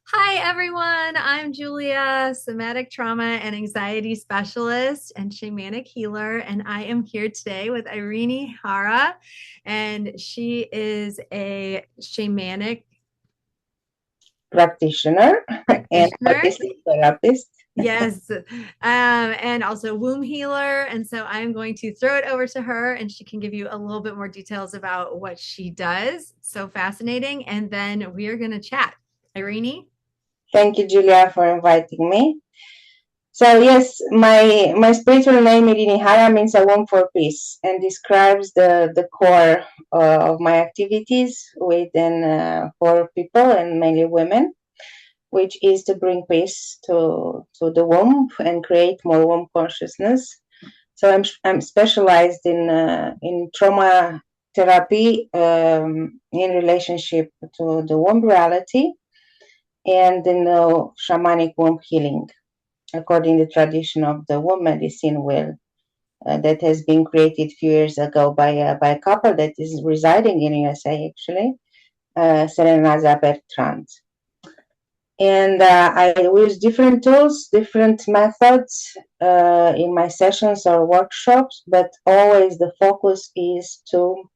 Hi, everyone. I'm Julia, somatic trauma and anxiety specialist and shamanic healer. And I am here today with Irini Hara, and she is a shamanic Practitioner and practitioner. holistic therapist. Yes, and also womb healer. And so I'm going to throw it over to her, and she can give you a little bit more details about what she does. So fascinating. And then we are going to chat. Irini? Thank you, Julia, for inviting me. So yes, my spiritual name Irini means a womb for peace and describes the core of my activities within for people and mainly women, which is to bring peace to the womb and create more womb consciousness. So I'm specialized in trauma therapy in relationship to the womb reality and in the shamanic womb healing, according to the tradition of the womb medicine wheel that has been created a few years ago by a couple that is residing in USA actually, Serenaza Bertrand. And I use different tools, different methods in my sessions or workshops, but always the focus is to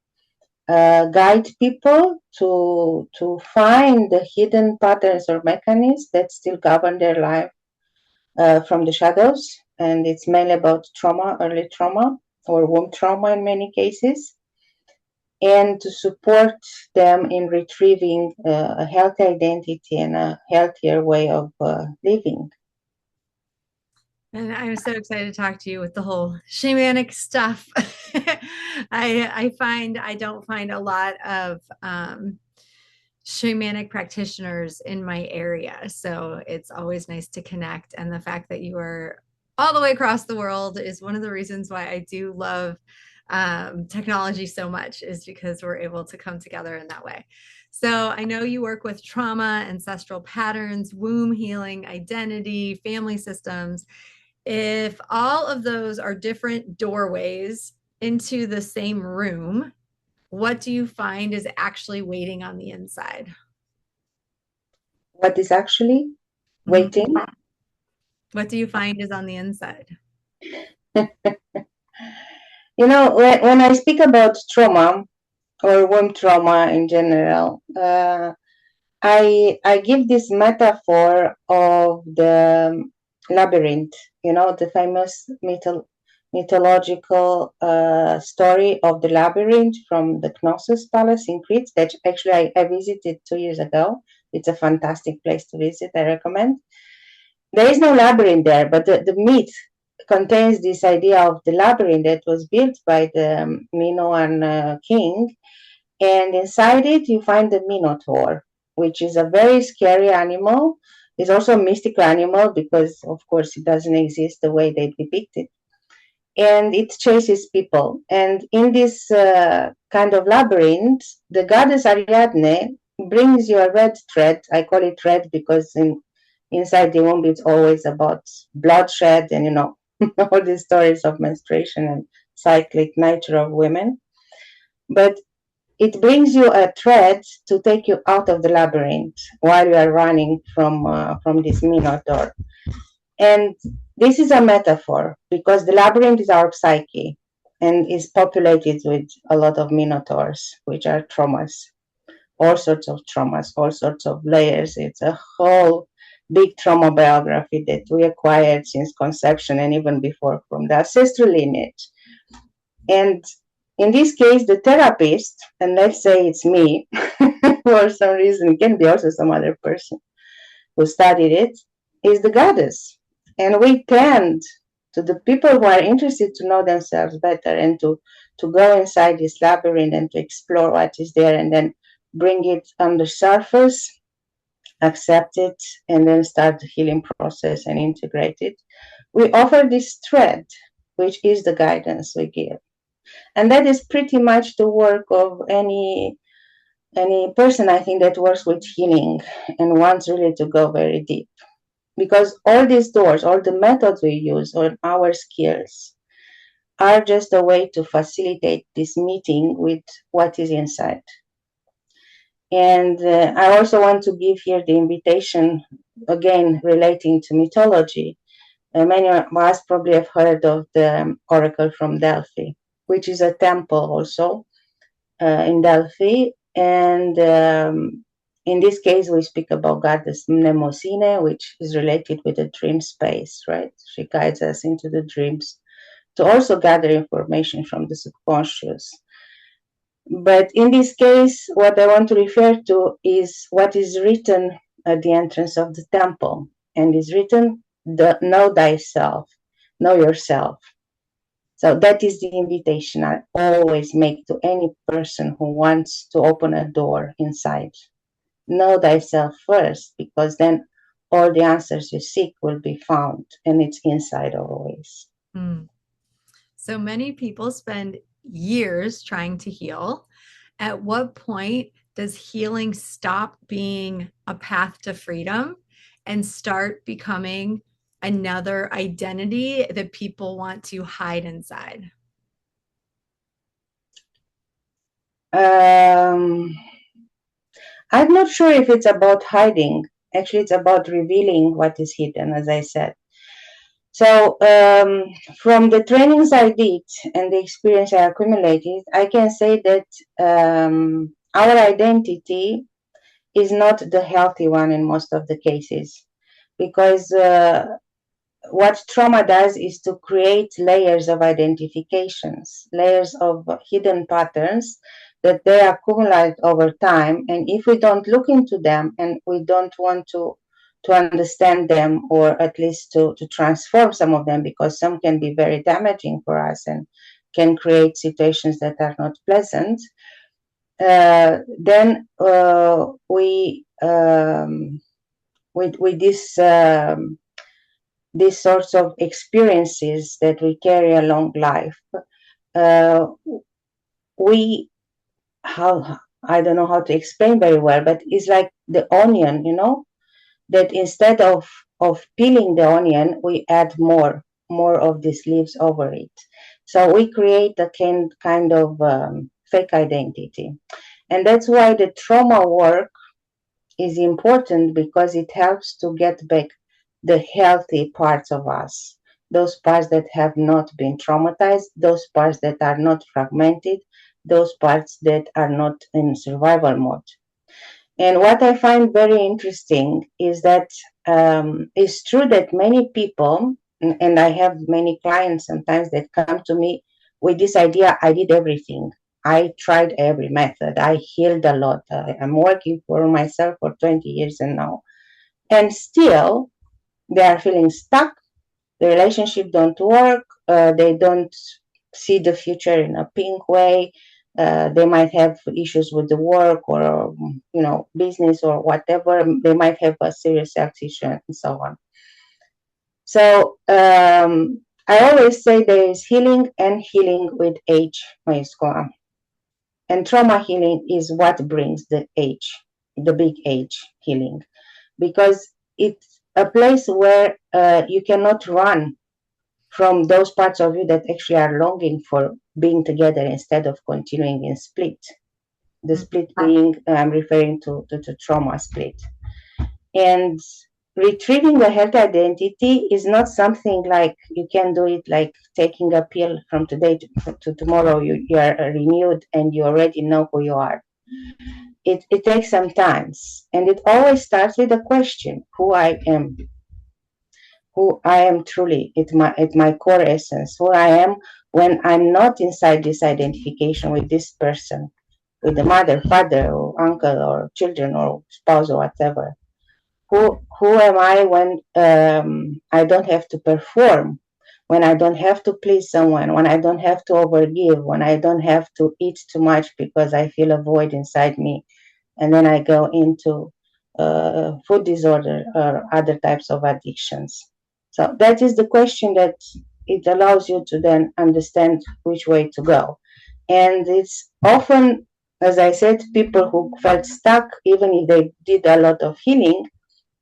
guide people to find the hidden patterns or mechanisms that still govern their life from the shadows. And it's mainly about trauma, early trauma, or womb trauma in many cases, and to support them in retrieving a healthy identity and a healthier way of living. And I'm so excited to talk to you with the whole shamanic stuff. I find I don't find a lot of shamanic practitioners in my area, so it's always nice to connect. And the fact that you are all the way across the world is one of the reasons why I do love technology so much, is because we're able to come together in that way. So I know you work with trauma, ancestral patterns, womb healing, identity, family systems. If all of those are different doorways into the same room, what do you find is actually waiting on the inside? What is actually Mhm. waiting? What do you find is on the inside? When I speak about trauma or womb trauma in general, I give this metaphor of the labyrinth. The famous mythological story of the labyrinth from the Knossos Palace in Crete. That actually I visited 2 years ago. It's a fantastic place to visit. I recommend. There is no labyrinth there, but the myth contains this idea of the labyrinth that was built by the Minoan king, and inside it you find the Minotaur, which is a very scary animal. It's also a mystical animal because, of course, it doesn't exist the way they depict it, and it chases people. And in this kind of labyrinth, the goddess Ariadne brings you a red thread. I call it red because inside the womb it's always about bloodshed and all these stories of menstruation and cyclic nature of women. But it brings you a thread to take you out of the labyrinth while you are running from this minotaur. And this is a metaphor because the labyrinth is our psyche and is populated with a lot of minotaurs, which are traumas, all sorts of traumas, all sorts of layers. It's a whole big trauma biography that we acquired since conception and even before from the ancestral lineage. And in this case, the therapist, and let's say it's me, for some reason, it can be also some other person who studied it, is the goddess. And we tend to the people who are interested to know themselves better and to go inside this labyrinth and to explore what is there and then bring it on the surface, accept it, and then start the healing process and integrate it. We offer this thread, which is the guidance we give. And that is pretty much the work of any person, I think, that works with healing and wants really to go very deep. Because all these doors, all the methods we use, all our skills are just a way to facilitate this meeting with what is inside. And I also want to give here the invitation, again, relating to mythology. Many of us probably have heard of the oracle from Delphi, which is a temple also in Delphi. And in this case, we speak about goddess Mnemosyne, which is related with the dream space, right? She guides us into the dreams to also gather information from the subconscious. But in this case, what I want to refer to is what is written at the entrance of the temple. And is written, know thyself, know yourself. So that is the invitation I always make to any person who wants to open a door inside. Know thyself first, because then all the answers you seek will be found, and it's inside always. Mm. So many people spend years trying to heal. At what point does healing stop being a path to freedom and start becoming another identity that people want to hide inside? Um, I'm not sure if it's about hiding. Actually, it's about revealing what is hidden, as I said. So, from the trainings I did and the experience I accumulated, I can say that our identity is not the healthy one in most of the cases, because what trauma does is to create layers of identifications, layers of hidden patterns that they accumulate over time. And if we don't look into them and we don't want to understand them, or at least to transform some of them, because some can be very damaging for us and can create situations that are not pleasant, then with these sorts of experiences that we carry along life, uh, we how I don't know how to explain very well, but it's like the onion, that instead of peeling the onion, we add more of these leaves over it. So we create a kind of fake identity, and that's why the trauma work is important, because it helps to get back the healthy parts of us, those parts that have not been traumatized, those parts that are not fragmented, those parts that are not in survival mode. And what I find very interesting is that it's true that many people, and I have many clients sometimes that come to me with this idea: I did everything. I tried every method. I healed a lot. I'm working for myself for 20 years and now. And still, they are feeling stuck. The relationship don't work. They don't see the future in a pink way. They might have issues with the work, or business, or whatever. They might have a serious health issue and so on. So I always say there is healing and healing with age, Mayuskoa. And trauma healing is what brings the age, the big age healing, because it's a place where you cannot run from those parts of you that actually are longing for being together instead of continuing in split. The split being, I'm referring to trauma split. And retrieving the health identity is not something like you can do it like taking a pill from today to tomorrow. You are renewed and you already know who you are. It takes some time. And it always starts with a question: who I am, who I am truly, at my core essence, who I am when I'm not inside this identification with this person, with the mother, father, or uncle, or children, or spouse, or whatever. Who am I when I don't have to perform, when I don't have to please someone, when I don't have to overgive, when I don't have to eat too much because I feel a void inside me, and then I go into food disorder or other types of addictions. So that is the question that it allows you to then understand which way to go. And it's often, as I said, people who felt stuck, even if they did a lot of healing,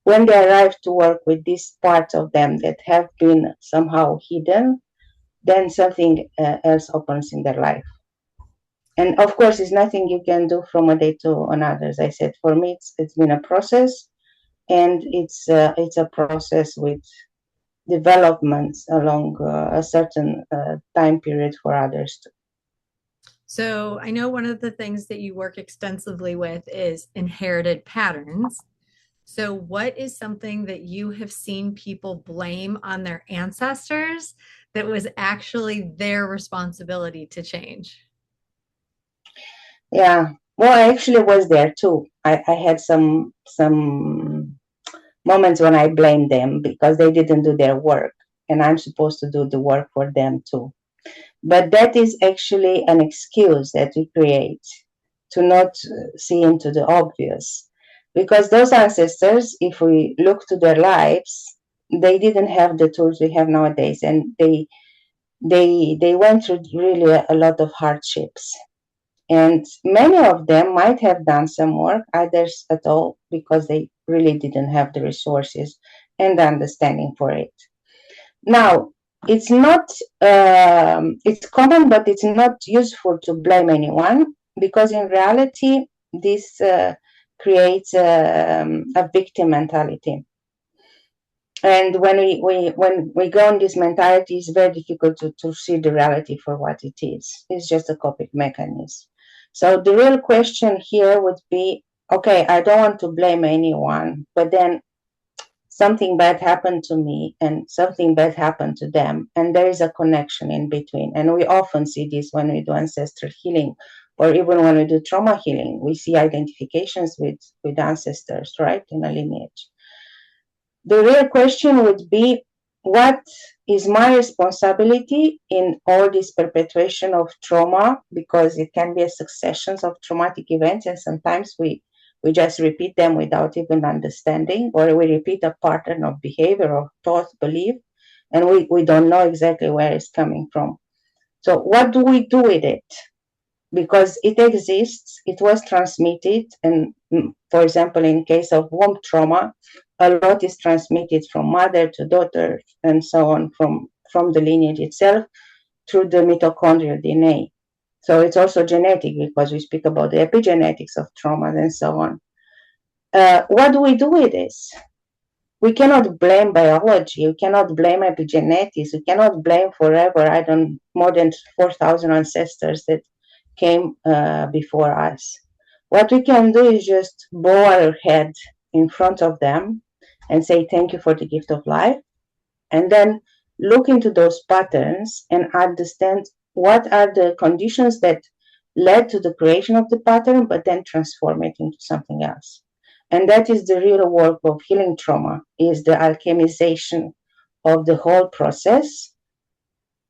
when they arrive to work with these parts of them that have been somehow hidden, then something else opens in their life. And of course, it's nothing you can do from a day to another. As I said, for me, it's been a process, and it's a process with developments along a certain time period for others too. So I know one of the things that you work extensively with is inherited patterns. So, what is something that you have seen people blame on their ancestors that was actually their responsibility to change? Yeah. Well, I actually was there too. I had some moments when I blamed them because they didn't do their work, and I'm supposed to do the work for them too. But that is actually an excuse that we create to not see into the obvious. Because those ancestors, if we look to their lives, they didn't have the tools we have nowadays, and they went through really a lot of hardships. And many of them might have done some work, others at all, because they really didn't have the resources and the understanding for it. Now, it's not, it's common, but it's not useful to blame anyone because in reality, this creates a victim mentality. And when we go in this mentality, it's very difficult to see the reality for what it is. It's just a coping mechanism. So the real question here would be, okay, I don't want to blame anyone, but then something bad happened to me and something bad happened to them, and there is a connection in between. And we often see this when we do ancestral healing, or even when we do trauma healing. We see identifications with ancestors, right, in a lineage. The real question would be, what is my responsibility in all this perpetuation of trauma? Because it can be a succession of traumatic events, and sometimes we just repeat them without even understanding, or we repeat a pattern of behavior or thought, belief, and we don't know exactly where it's coming from. So what do we do with it? Because it exists, it was transmitted, and for example, in case of womb trauma, a lot is transmitted from mother to daughter and so on from the lineage itself through the mitochondrial DNA. So it's also genetic because we speak about the epigenetics of trauma and so on. What do we do with this? We cannot blame biology. We cannot blame epigenetics. We cannot blame forever. I don't more than 4,000 ancestors that came before us. What we can do is just bow our head in front of them and say thank you for the gift of life, and then look into those patterns and understand what are the conditions that led to the creation of the pattern, but then transform it into something else. And that is the real work of healing trauma, is the alchemization of the whole process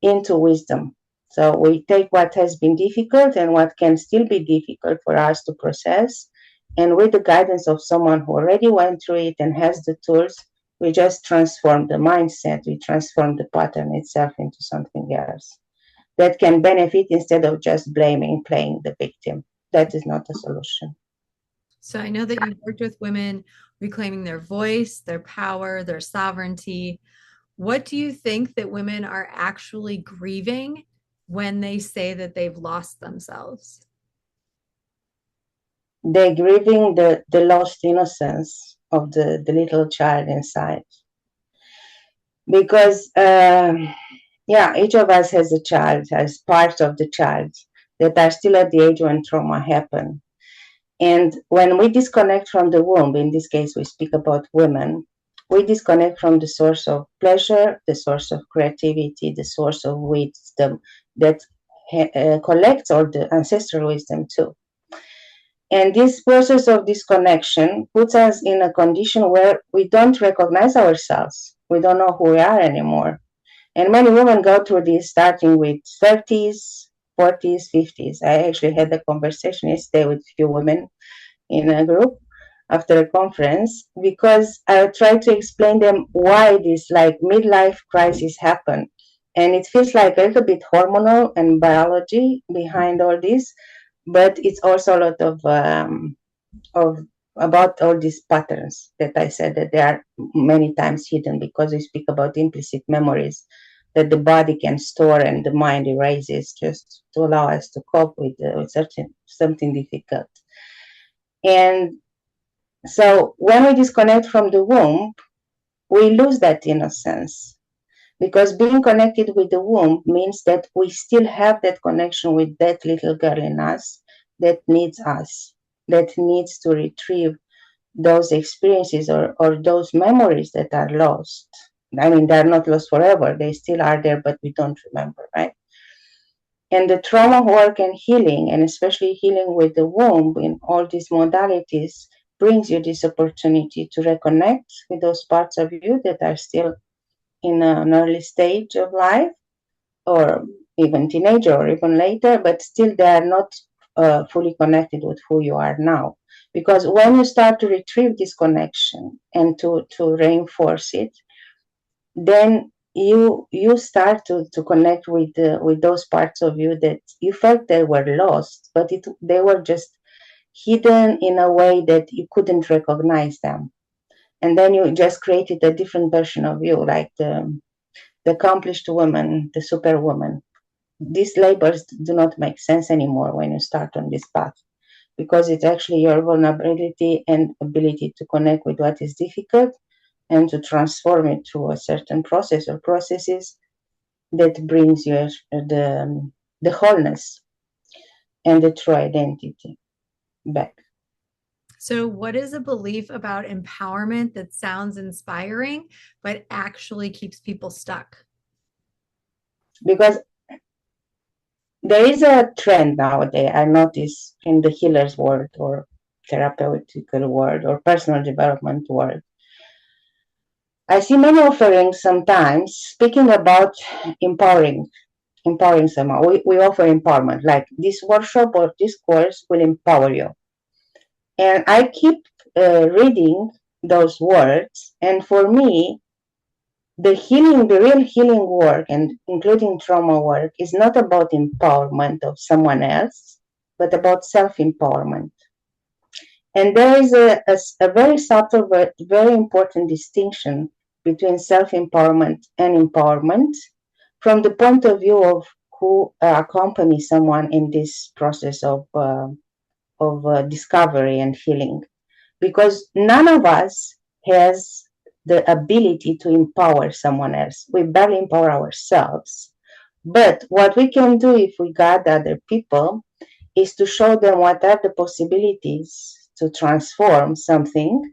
into wisdom. So we take what has been difficult and what can still be difficult for us to process, and with the guidance of someone who already went through it and has the tools, we just transform the mindset, we transform the pattern itself into something else that can benefit instead of just blaming, playing the victim. That is not a solution. So I know that you've worked with women reclaiming their voice, their power, their sovereignty. What do you think that women are actually grieving when they say that they've lost themselves? They're grieving the lost innocence of the little child inside. Because, yeah, each of us has a child, has parts of the child that are still at the age when trauma happened. And when we disconnect from the womb, in this case, we speak about women, we disconnect from the source of pleasure, the source of creativity, the source of wisdom that collects all the ancestral wisdom too. And this process of disconnection puts us in a condition where we don't recognize ourselves. We don't know who we are anymore. And many women go through this starting with 30s, 40s, 50s. I actually had a conversation yesterday with a few women in a group after a conference because I tried to explain them why this like midlife crisis happened. And it feels like a little bit hormonal and biology behind all this, but it's also a lot of about all these patterns that I said that they are many times hidden because we speak about implicit memories that the body can store and the mind erases just to allow us to cope with something difficult. And so when we disconnect from the womb, we lose that innocence, because being connected with the womb means that we still have that connection with that little girl in us that needs to retrieve those experiences or those memories that are lost. I mean, they're not lost forever. They still are there, but we don't remember, right? And the trauma work and healing, and especially healing with the womb in all these modalities, brings you this opportunity to reconnect with those parts of you that are still in an early stage of life, or even teenager, or even later, but still they are not fully connected with who you are now. Because when you start to retrieve this connection and to reinforce it, then you start to connect with those parts of you that you felt they were lost, but they were just hidden in a way that you couldn't recognize them. And then you just created a different version of you, like the accomplished woman, the superwoman. These labels do not make sense anymore when you start on this path, because it's actually your vulnerability and ability to connect with what is difficult and to transform it through a certain process or processes that brings you the wholeness and the true identity back. So, what is a belief about empowerment that sounds inspiring, but actually keeps people stuck? Because there is a trend nowadays, I notice, in the healer's world or therapeutical world or personal development world. I see many offerings sometimes speaking about empowering, empowering someone. We offer empowerment, like this workshop or this course will empower you. And I keep reading those words, and for me, the real healing work, and including trauma work, is not about empowerment of someone else, but about self-empowerment. And there is a very subtle but very important distinction between self-empowerment and empowerment from the point of view of who accompanies someone in this process of discovery and healing. Because none of us has the ability to empower someone else. We barely empower ourselves. But what we can do if we guide other people is to show them what are the possibilities to transform something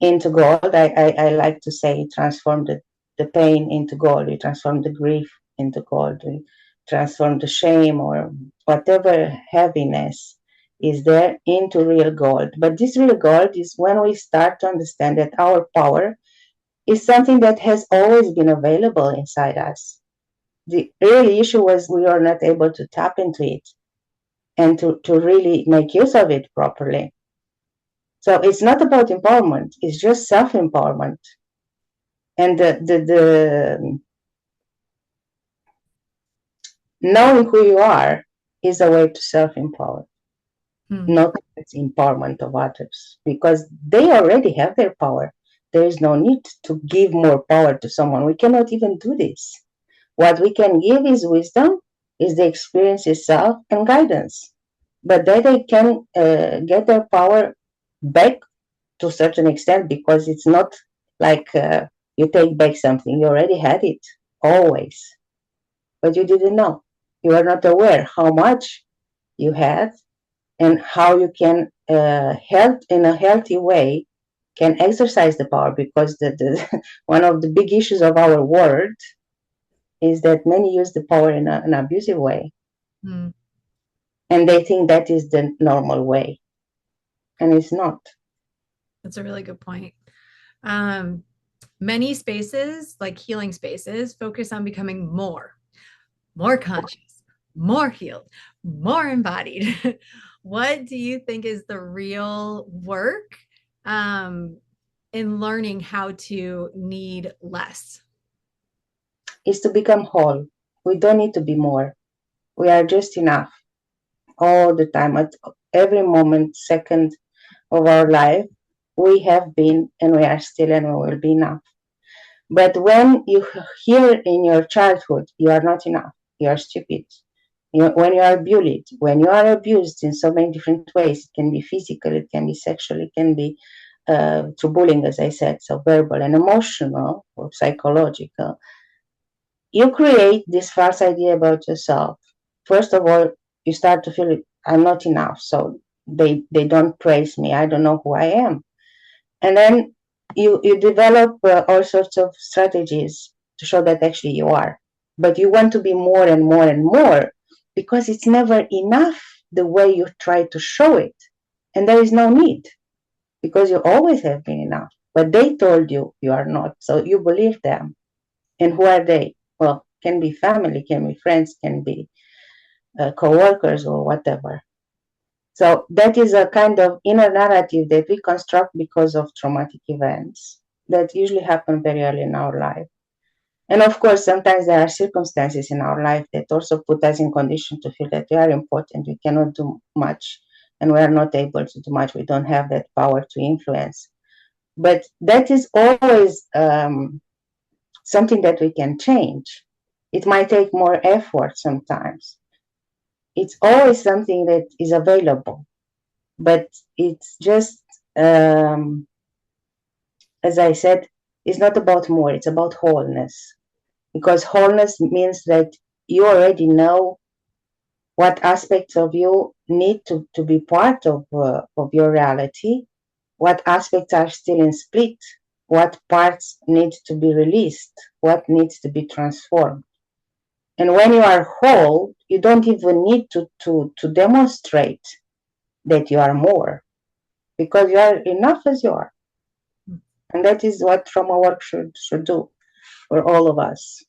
into gold. I like to say transform the pain into gold. We transform the grief into gold. We transform the shame or whatever heaviness is there into real gold. But this real gold is when we start to understand that our power is something that has always been available inside us. The real issue was we are not able to tap into it and to really make use of it properly. So it's not about empowerment, it's just self-empowerment. And the knowing who you are is a way to self-empower, not it's empowerment of others, because they already have their power. There is no need to give more power to someone. We cannot even do this. What we can give is wisdom, is the experience itself, and guidance. But then they can get their power back to a certain extent, because it's not like you take back something. You already had it, always. But you didn't know. You were not aware how much you had and how you can in a healthy way, can exercise the power, because one of the big issues of our world is that many use the power in an abusive way. Mm. And they think that is the normal way. And it's not. That's a really good point. Many spaces, like healing spaces, focus on becoming more conscious, more healed, more embodied. What do you think is the real work in learning how to need less? Is to become whole. We don't need to be more. We are just enough all the time, at every moment, second of our life. We have been and we are still and we will be enough. But when you hear in your childhood, you are not enough, you are stupid. When you are bullied, when you are abused in so many different ways, it can be physical, it can be sexual, it can be through bullying, as I said, so verbal and emotional or psychological, you create this false idea about yourself. First of all, you start to feel I'm not enough, so they don't praise me. I don't know who I am, and then you develop all sorts of strategies to show that actually you are. But you want to be more and more and more because it's never enough the way you try to show it, and there is no need because you always have been enough. But they told you you are not, so you believe them. And who are they? Well, can be family, can be friends, can be co-workers or whatever. So that is a kind of inner narrative that we construct because of traumatic events that usually happen very early in our life. And of course, sometimes there are circumstances in our life that also put us in condition to feel that we are important, we cannot do much, and we are not able to do much. We don't have that power to influence. But that is always something that we can change. It might take more effort sometimes. It's always something that is available, but it's just, as I said, it's not about more, it's about wholeness. Because wholeness means that you already know what aspects of you need to be part of your reality, what aspects are still in split, what parts need to be released, what needs to be transformed. And when you are whole, you don't even need to demonstrate that you are more because you are enough as you are. And that is what trauma work should do for all of us.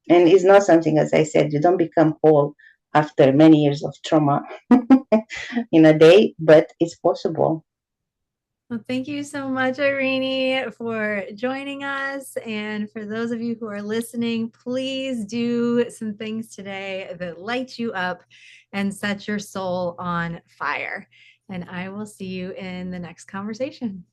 And it's not something, as I said, you don't become whole after many years of trauma in a day, but it's possible. Well, thank you so much, Irini, for joining us. And for those of you who are listening, please do some things today that light you up and set your soul on fire. And I will see you in the next conversation.